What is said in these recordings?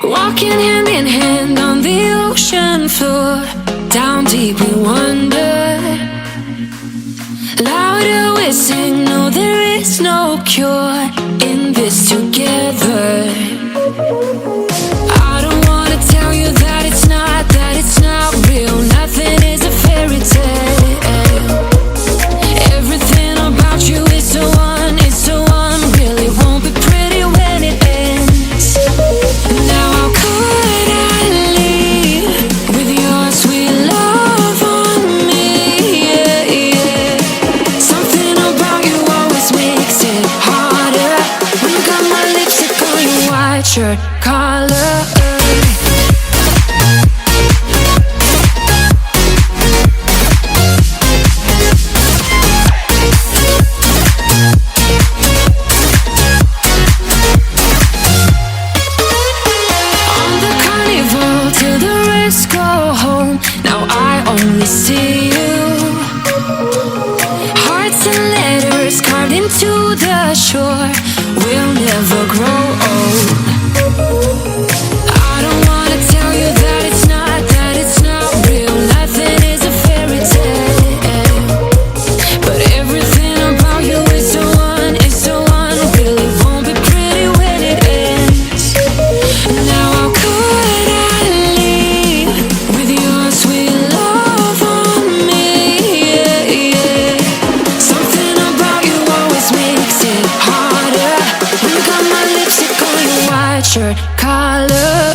Walking hand in hand on the ocean floor, down deep we wander. Louder we sing, no there is no cure in this together. I don't wanna tell you that it's not real. Nothing is a fairy tale. Everything about you is so unreal. It won't be pretty when it ends. Now how could I leave with your sweet love on me? Yeah, yeah. Something about you always makes it harder. When you got my lipstick on your white shirt collar. See you. Hearts and letters carved into the shore. We'll never grow old. I don't wanna tell you that it's not real. Nothing is a fairy tale. But everything about you is so unreal. It won't be pretty when it ends. Now how could I leave with your sweet love? Shirt collar.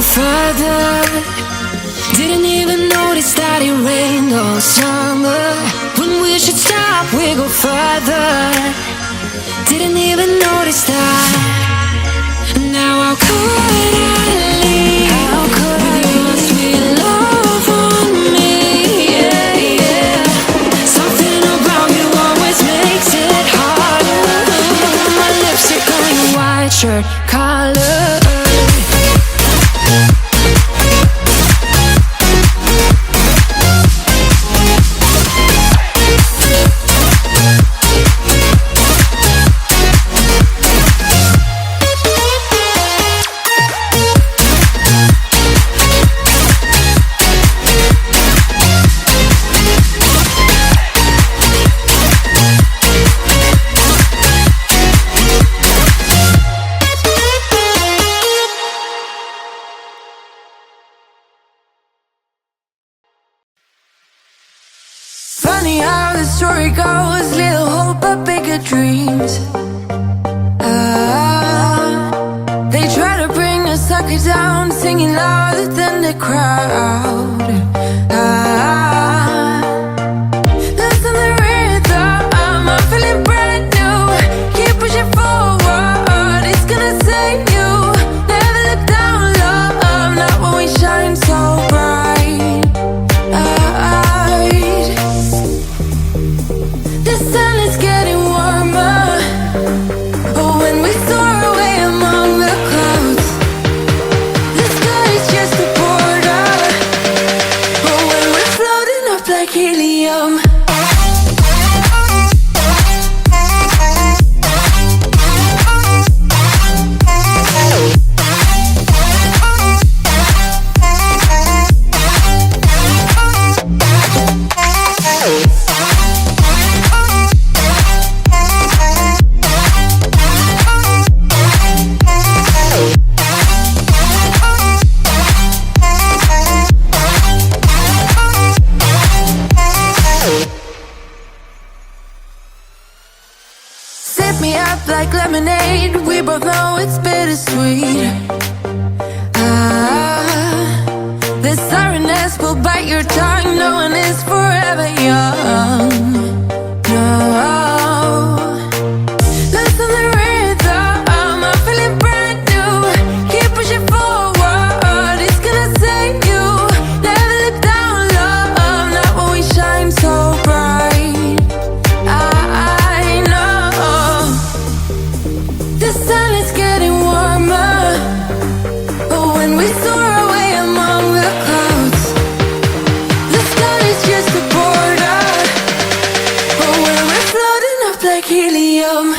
Further, didn't even notice that it rained all summer. When we should stop, we go further. Didn't even notice that. Now how could I leave with your sweet love on me? Yeah, yeah. Something about you always makes it harder. My lipstick on your white shirt collar. Funny how the story goes, little hope but bigger dreams. They try to bring a sucker down, singing louder than the crowd. Listen the rhythm, I'm feeling brand new. Keep pushing forward, it's gonna save you. Never look down, love, not when we shine so bright. The sun is getting warmer. Oh, when we soar away among the clouds. The sky is just a border. Oh, when we're floating up like helium. Me up like lemonade, we both know it's bittersweet. The sorrowness will bite your tongue, no one is forever young. No, listen the rhythm, I'm feeling brand new. The sun is getting warmer, but when we soar away among the clouds, the sky is just a border, but when we're floating up like helium.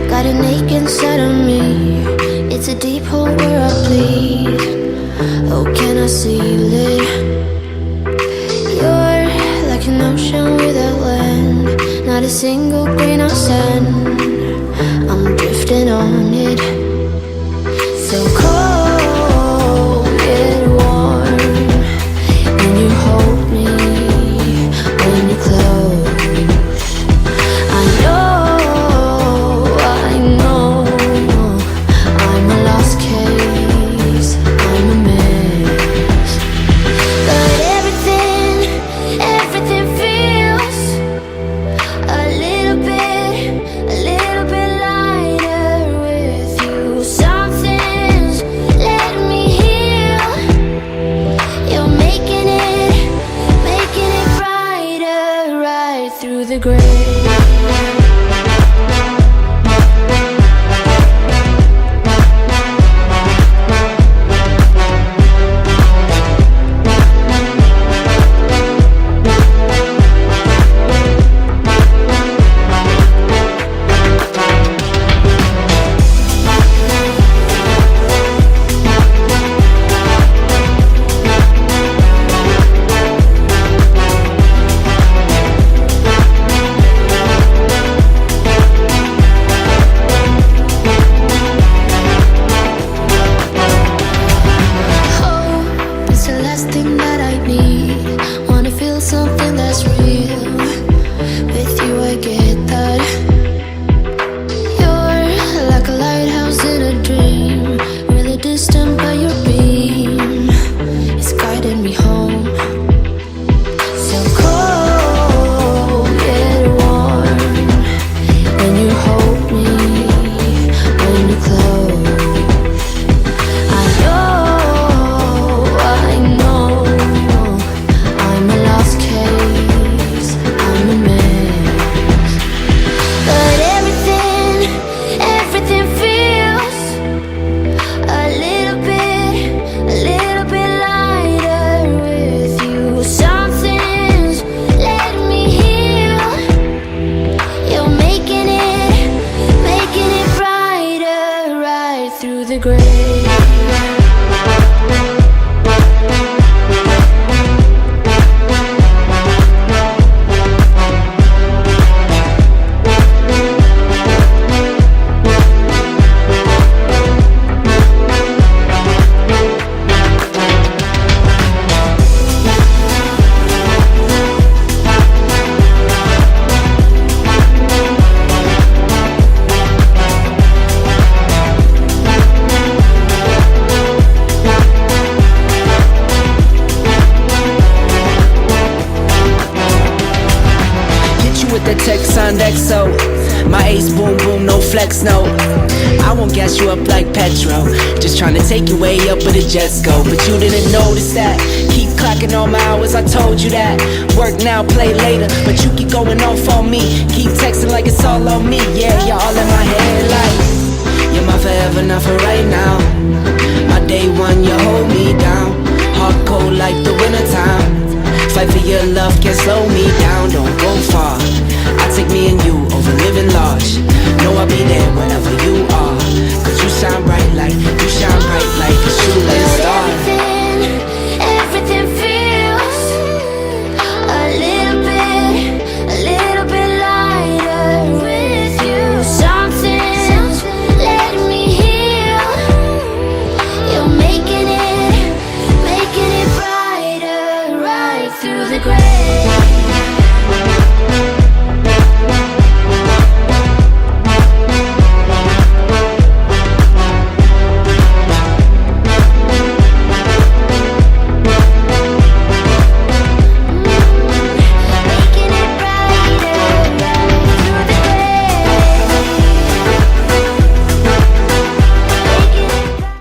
Got an ache inside of me. It's a deep hole where I bleed. Oh, can I seal it? You're like an ocean without land, not a single grain of sand. I'm drifting on it. So cold yet warm when you hold me, when you close. I know I'm a lost case, I'm a mess. But everything feels a little bit lighter with you. Something's letting me heal. You're making it brighter right through the gray. Something that's real. With you I get that. You're like a lighthouse in a dream, really distant but your beam is guiding me home. So cold yet warm when you hold me, when you close. I know I'm a lost case, I'm a mess. But everything feels a little bit lighter with you. Something's letting me heal. You're making it brighter right through the gray. The text signed XO. My ace boom boom, no flex, no. I won't gas you up like petrol. Just trying to take you way up where the jets go. But you didn't notice that. Keep clocking all my hours, I told you that. Work now, play later. But you keep going off on me. Keep texting like it's all on me. Yeah, you're all in my head like you're my forever, not for right now. My day one, you hold me down. Hard cold like the wintertime. Fight for your love, can't slow me